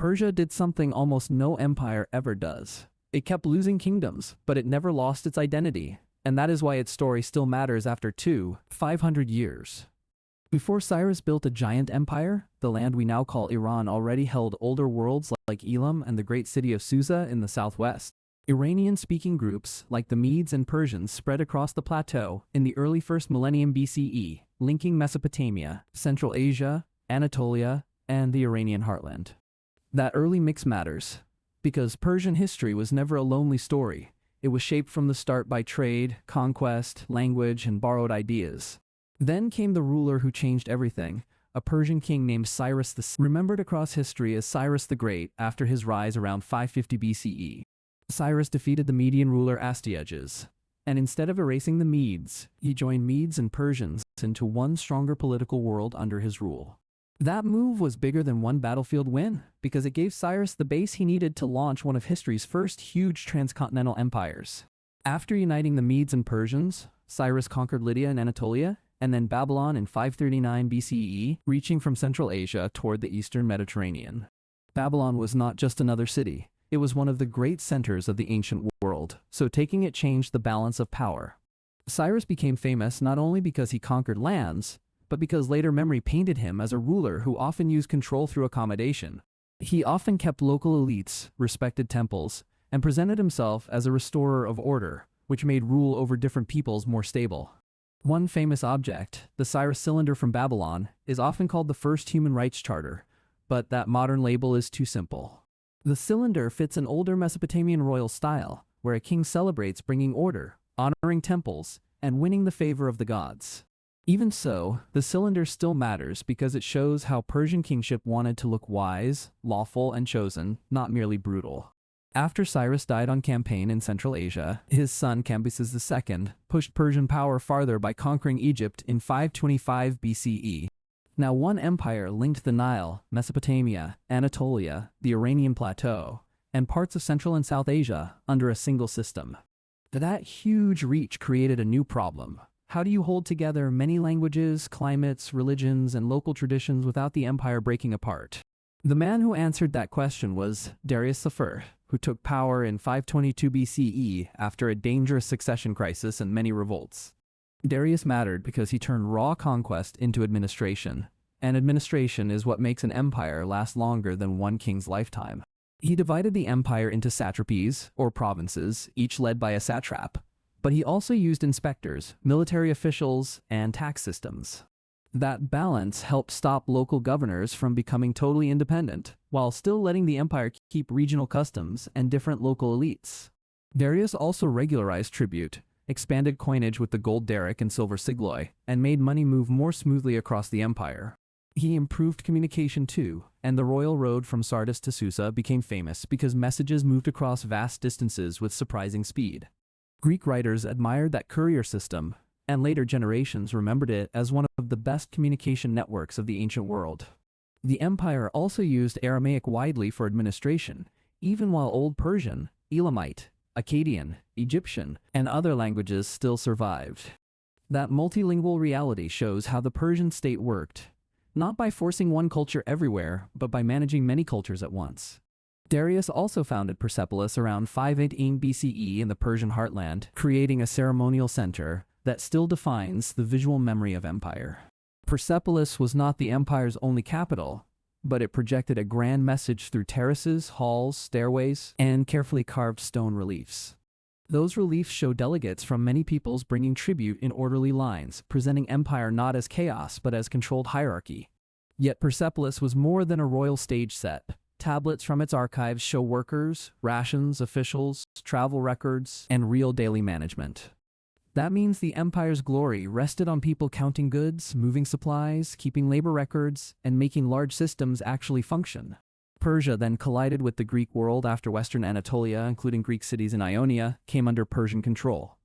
Persia did something almost no empire ever does. It kept losing kingdoms, but it never lost its identity, and that is why its story still matters after 500 years. Before Cyrus built a giant empire, the land we now call Iran already held older worlds like Elam and the great city of Susa in the southwest. Iranian-speaking groups, like the Medes and Persians, spread across the plateau in the early 1st millennium BCE, linking Mesopotamia, Central Asia, Anatolia, and the Iranian heartland. That early mix matters, because Persian history was never a lonely story. It was shaped from the start by trade, conquest, language, and borrowed ideas. Then came the ruler who changed everything, a Persian king named Cyrus remembered across history as Cyrus the Great after his rise around 550 BCE. Cyrus defeated the Median ruler Astyages, and instead of erasing the Medes, he joined Medes and Persians into one stronger political world under his rule. That move was bigger than one battlefield win, because it gave Cyrus the base he needed to launch one of history's first huge transcontinental empires. After uniting the Medes and Persians, Cyrus conquered Lydia and Anatolia, and then Babylon in 539 BCE, reaching from Central Asia toward the eastern Mediterranean. Babylon was not just another city, it was one of the great centers of the ancient world, so taking it changed the balance of power. Cyrus became famous not only because he conquered lands, but because later memory painted him as a ruler who often used control through accommodation. He often kept local elites, respected temples, and presented himself as a restorer of order, which made rule over different peoples more stable. One famous object, the Cyrus cylinder from Babylon, is often called the first human rights charter, but that modern label is too simple. The cylinder fits an older Mesopotamian royal style, where a king celebrates bringing order, honoring temples, and winning the favor of the gods. Even so, the cylinder still matters because it shows how Persian kingship wanted to look wise, lawful, and chosen, not merely brutal. After Cyrus died on campaign in Central Asia, his son Cambyses II pushed Persian power farther by conquering Egypt in 525 BCE. Now one empire linked the Nile, Mesopotamia, Anatolia, the Iranian plateau, and parts of Central and South Asia under a single system. That huge reach created a new problem. How do you hold together many languages, climates, religions, and local traditions without the empire breaking apart? The man who answered that question was Darius I, who took power in 522 BCE after a dangerous succession crisis and many revolts. Darius mattered because he turned raw conquest into administration, and administration is what makes an empire last longer than one king's lifetime. He divided the empire into satrapies, or provinces, each led by a satrap, but he also used inspectors, military officials, and tax systems. That balance helped stop local governors from becoming totally independent, while still letting the empire keep regional customs and different local elites. Darius also regularized tribute, expanded coinage with the gold daric and silver sigloi, and made money move more smoothly across the empire. He improved communication too, and the royal road from Sardis to Susa became famous because messages moved across vast distances with surprising speed. Greek writers admired that courier system, and later generations remembered it as one of the best communication networks of the ancient world. The empire also used Aramaic widely for administration, even while Old Persian, Elamite, Akkadian, Egyptian, and other languages still survived. That multilingual reality shows how the Persian state worked, not by forcing one culture everywhere, but by managing many cultures at once. Darius also founded Persepolis around 518 BCE in the Persian heartland, creating a ceremonial center that still defines the visual memory of empire. Persepolis was not the empire's only capital, but it projected a grand message through terraces, halls, stairways, and carefully carved stone reliefs. Those reliefs show delegates from many peoples bringing tribute in orderly lines, presenting empire not as chaos but as controlled hierarchy. Yet Persepolis was more than a royal stage set. Tablets from its archives show workers, rations, officials, travel records, and real daily management. That means the empire's glory rested on people counting goods, moving supplies, keeping labor records, and making large systems actually function. Persia then collided with the Greek world after Western Anatolia, including Greek cities in Ionia, came under Persian control.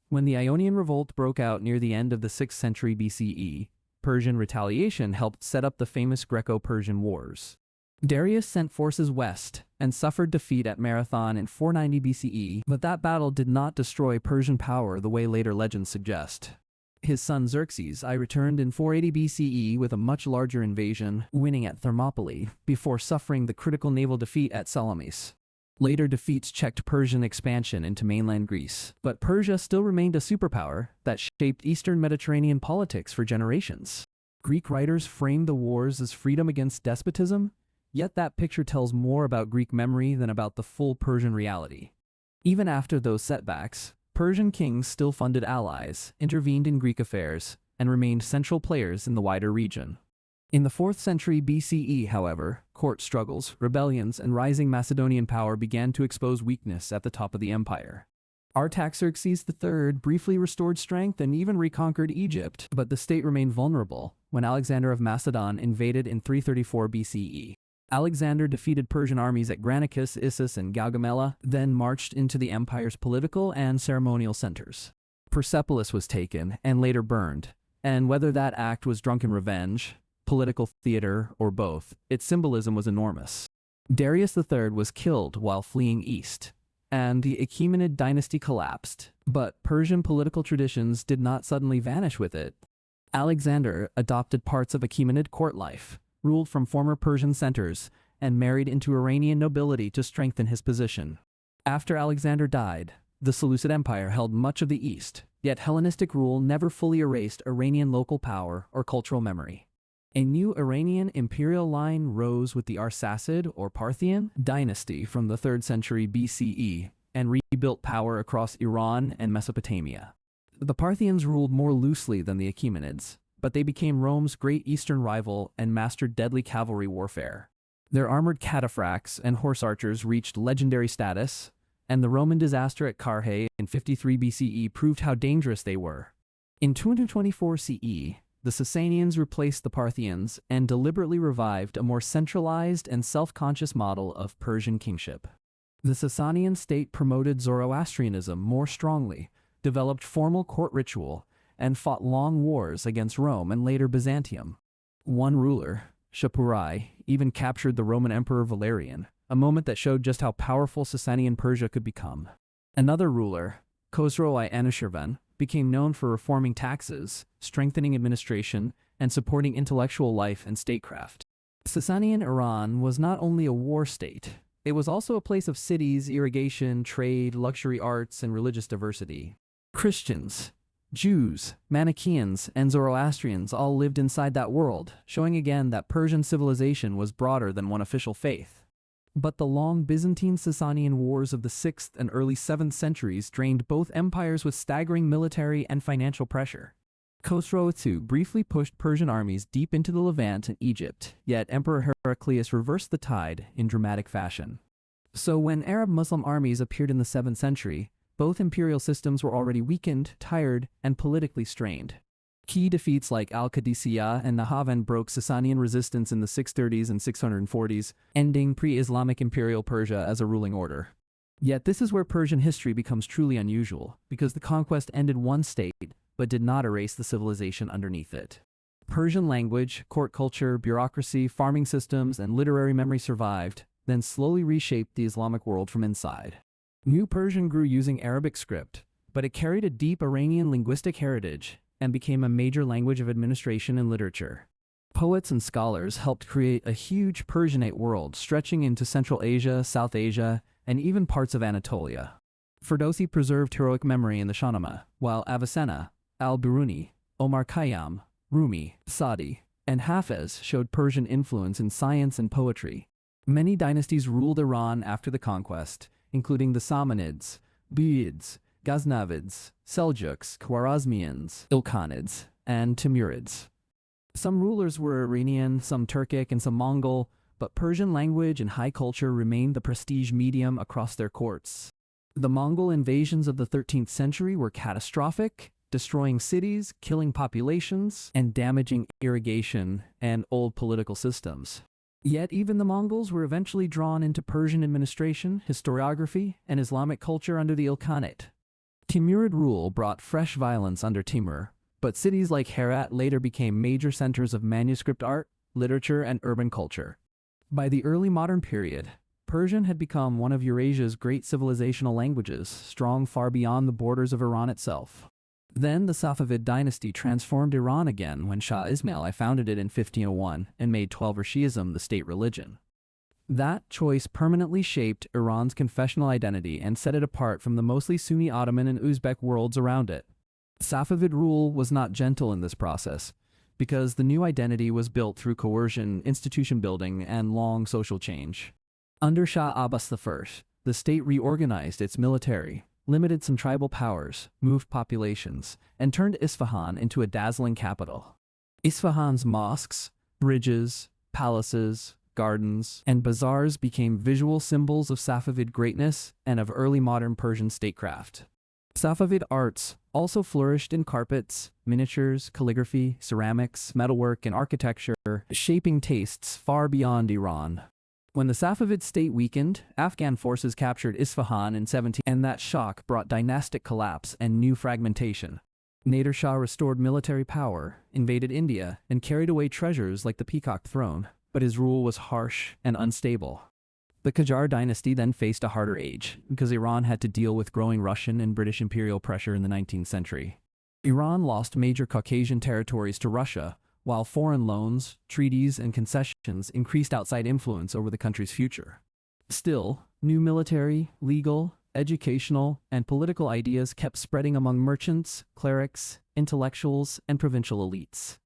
When the Ionian Revolt broke out near the end of the 6th century BCE, Persian retaliation helped set up the famous Greco-Persian Wars. Darius sent forces west and suffered defeat at Marathon in 490 BCE, but that battle did not destroy Persian power the way later legends suggest. His son Xerxes I returned in 480 BCE with a much larger invasion, winning at Thermopylae, before suffering the critical naval defeat at Salamis. Later defeats checked Persian expansion into mainland Greece, but Persia still remained a superpower that shaped Eastern Mediterranean politics for generations. Greek writers framed the wars as freedom against despotism, yet that picture tells more about Greek memory than about the full Persian reality. Even after those setbacks, Persian kings still funded allies, intervened in Greek affairs, and remained central players in the wider region. In the 4th century BCE, however, court struggles, rebellions, and rising Macedonian power began to expose weakness at the top of the empire. Artaxerxes III briefly restored strength and even reconquered Egypt, but the state remained vulnerable when Alexander of Macedon invaded in 334 BCE. Alexander defeated Persian armies at Granicus, Issus, and Gaugamela, then marched into the empire's political and ceremonial centers. Persepolis was taken and later burned, and whether that act was drunken revenge, political theater, or both, its symbolism was enormous. Darius III was killed while fleeing east, and the Achaemenid dynasty collapsed, but Persian political traditions did not suddenly vanish with it. Alexander adopted parts of Achaemenid court life, ruled from former Persian centers, and married into Iranian nobility to strengthen his position. After Alexander died, the Seleucid Empire held much of the east, yet Hellenistic rule never fully erased Iranian local power or cultural memory. A new Iranian imperial line rose with the Arsacid or Parthian dynasty from the 3rd century BCE and rebuilt power across Iran and Mesopotamia. The Parthians ruled more loosely than the Achaemenids, but they became Rome's great eastern rival and mastered deadly cavalry warfare. Their armored cataphracts and horse archers reached legendary status, and the Roman disaster at Carrhae in 53 BCE proved how dangerous they were. In 224 CE, the Sasanians replaced the Parthians and deliberately revived a more centralized and self-conscious model of Persian kingship. The Sasanian state promoted Zoroastrianism more strongly, developed formal court ritual, and fought long wars against Rome and later Byzantium. One ruler, Shapurai, even captured the Roman Emperor Valerian, a moment that showed just how powerful Sasanian Persia could become. Another ruler, Khosrow I Anushirvan, became known for reforming taxes, strengthening administration, and supporting intellectual life and statecraft. Sasanian Iran was not only a war state, it was also a place of cities, irrigation, trade, luxury arts, and religious diversity. Christians, Jews, Manichaeans, and Zoroastrians all lived inside that world, showing again that Persian civilization was broader than one official faith. But the long Byzantine-Sasanian wars of the 6th and early 7th centuries drained both empires with staggering military and financial pressure. Khosrow II briefly pushed Persian armies deep into the Levant and Egypt, yet Emperor Heraclius reversed the tide in dramatic fashion. So when Arab Muslim armies appeared in the 7th century, both imperial systems were already weakened, tired, and politically strained. Key defeats like Al-Qadisiyah and Nahavan broke Sasanian resistance in the 630s and 640s, ending pre-Islamic imperial Persia as a ruling order. Yet this is where Persian history becomes truly unusual, because the conquest ended one state, but did not erase the civilization underneath it. Persian language, court culture, bureaucracy, farming systems, and literary memory survived, then slowly reshaped the Islamic world from inside. New Persian grew using Arabic script, but it carried a deep Iranian linguistic heritage and became a major language of administration and literature. Poets and scholars helped create a huge Persianate world stretching into Central Asia, South Asia, and even parts of Anatolia. Ferdowsi preserved heroic memory in the Shahnameh, while Avicenna, al-Biruni, Omar Khayyam, Rumi, Sadi, and Hafez showed Persian influence in science and poetry. Many dynasties ruled Iran after the conquest, including the Samanids, Buyids, Ghaznavids, Seljuks, Khwarezmians, Ilkhanids, and Timurids. Some rulers were Iranian, some Turkic, and some Mongol, but Persian language and high culture remained the prestige medium across their courts. The Mongol invasions of the 13th century were catastrophic, destroying cities, killing populations, and damaging irrigation and old political systems. Yet even the Mongols were eventually drawn into Persian administration, historiography, and Islamic culture under the Ilkhanate. Timurid rule brought fresh violence under Timur, but cities like Herat later became major centers of manuscript art, literature, and urban culture. By the early modern period, Persian had become one of Eurasia's great civilizational languages, strong far beyond the borders of Iran itself. Then the Safavid dynasty transformed Iran again when Shah Ismail I founded it in 1501 and made Twelver Shi'ism the state religion. That choice permanently shaped Iran's confessional identity and set it apart from the mostly Sunni Ottoman and Uzbek worlds around it. Safavid rule was not gentle in this process, because the new identity was built through coercion, institution building, and long social change. Under Shah Abbas I, the state reorganized its military, limited some tribal powers, moved populations, and turned Isfahan into a dazzling capital. Isfahan's mosques, bridges, palaces, gardens, and bazaars became visual symbols of Safavid greatness and of early modern Persian statecraft. Safavid arts also flourished in carpets, miniatures, calligraphy, ceramics, metalwork, and architecture, shaping tastes far beyond Iran. When the Safavid state weakened, Afghan forces captured Isfahan in 17, and that shock brought dynastic collapse and new fragmentation. Nader Shah restored military power, invaded India, and carried away treasures like the Peacock Throne, but his rule was harsh and unstable. The Qajar dynasty then faced a harder age, because Iran had to deal with growing Russian and British imperial pressure in the 19th century. Iran lost major Caucasian territories to Russia, while foreign loans, treaties, and concessions increased outside influence over the country's future. Still, new military, legal, educational, and political ideas kept spreading among merchants, clerics, intellectuals, and provincial elites.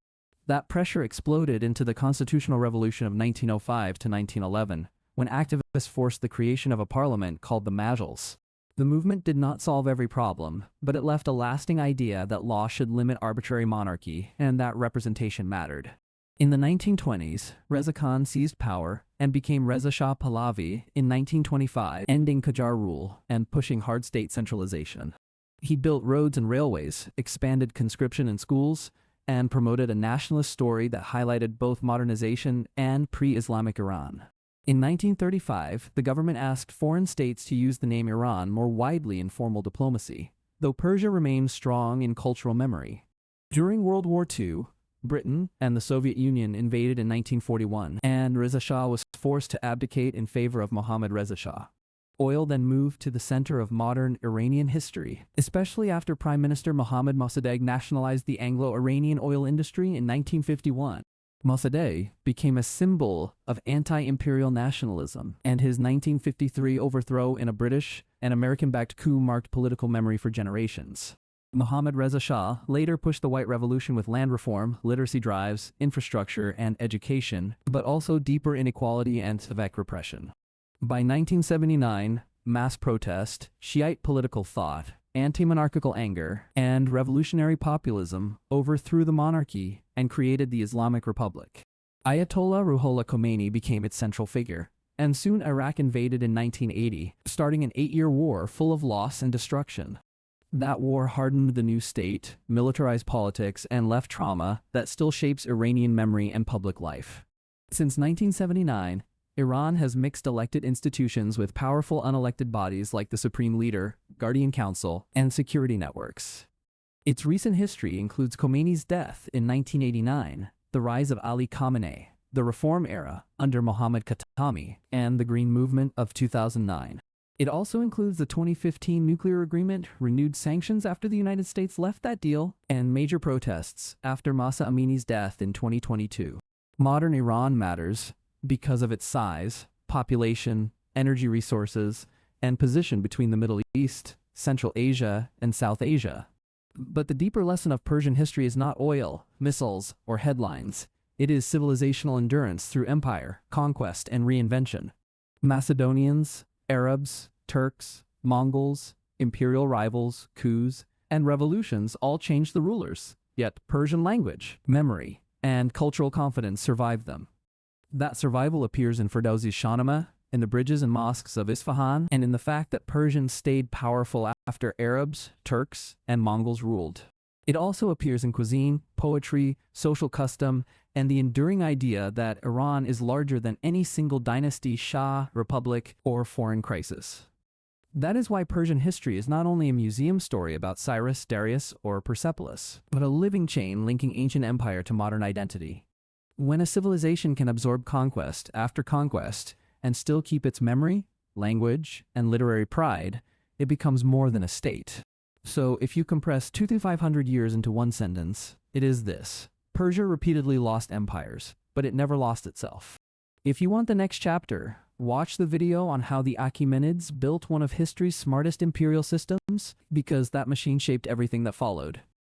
That pressure exploded into the constitutional revolution of 1905 to 1911, when activists forced the creation of a parliament called the Majlis. The movement did not solve every problem, but it left a lasting idea that law should limit arbitrary monarchy and that representation mattered. In the 1920s, Reza Khan seized power and became Reza Shah Pahlavi in 1925, ending Qajar rule and pushing hard state centralization. He built roads and railways, expanded conscription in schools, and promoted a nationalist story that highlighted both modernization and pre-Islamic Iran. In 1935, the government asked foreign states to use the name Iran more widely in formal diplomacy, though Persia remained strong in cultural memory. During World War II, Britain and the Soviet Union invaded in 1941, and Reza Shah was forced to abdicate in favor of Mohammad Reza Shah. Oil then moved to the center of modern Iranian history, especially after Prime Minister Mohammad Mossadegh nationalized the Anglo-Iranian oil industry in 1951. Mossadegh became a symbol of anti-imperial nationalism, and his 1953 overthrow in a British and American-backed coup marked political memory for generations. Mohammad Reza Shah later pushed the White Revolution with land reform, literacy drives, infrastructure, and education, but also deeper inequality and civic repression. By 1979, mass protest, Shiite political thought, anti-monarchical anger, and revolutionary populism overthrew the monarchy and created the Islamic Republic. Ayatollah Ruhollah Khomeini became its central figure, and soon Iraq invaded in 1980, starting an 8-year war full of loss and destruction. That war hardened the new state, militarized politics, and left trauma that still shapes Iranian memory and public life. Since 1979, Iran has mixed elected institutions with powerful unelected bodies like the Supreme Leader, Guardian Council, and security networks. Its recent history includes Khomeini's death in 1989, the rise of Ali Khamenei, the Reform era under Mohammad Khatami, and the Green Movement of 2009. It also includes the 2015 nuclear agreement, renewed sanctions after the United States left that deal, and major protests after Mahsa Amini's death in 2022. Modern Iran matters because of its size, population, energy resources, and position between the Middle East, Central Asia, and South Asia. But the deeper lesson of Persian history is not oil, missiles, or headlines. It is civilizational endurance through empire, conquest, and reinvention. Macedonians, Arabs, Turks, Mongols, imperial rivals, coups, and revolutions all changed the rulers, yet Persian language, memory, and cultural confidence survived them. That survival appears in Ferdowsi's Shahnameh, in the bridges and mosques of Isfahan, and in the fact that Persians stayed powerful after Arabs, Turks, and Mongols ruled. It also appears in cuisine, poetry, social custom, and the enduring idea that Iran is larger than any single dynasty, Shah, republic, or foreign crisis. That is why Persian history is not only a museum story about Cyrus, Darius, or Persepolis, but a living chain linking ancient empire to modern identity. When a civilization can absorb conquest after conquest and still keep its memory, language, and literary pride, it becomes more than a state. So if you compress 2 to 500 years into one sentence, it is this. Persia repeatedly lost empires, but it never lost itself. If you want the next chapter, watch the video on how the Achaemenids built one of history's smartest imperial systems, because that machine shaped everything that followed.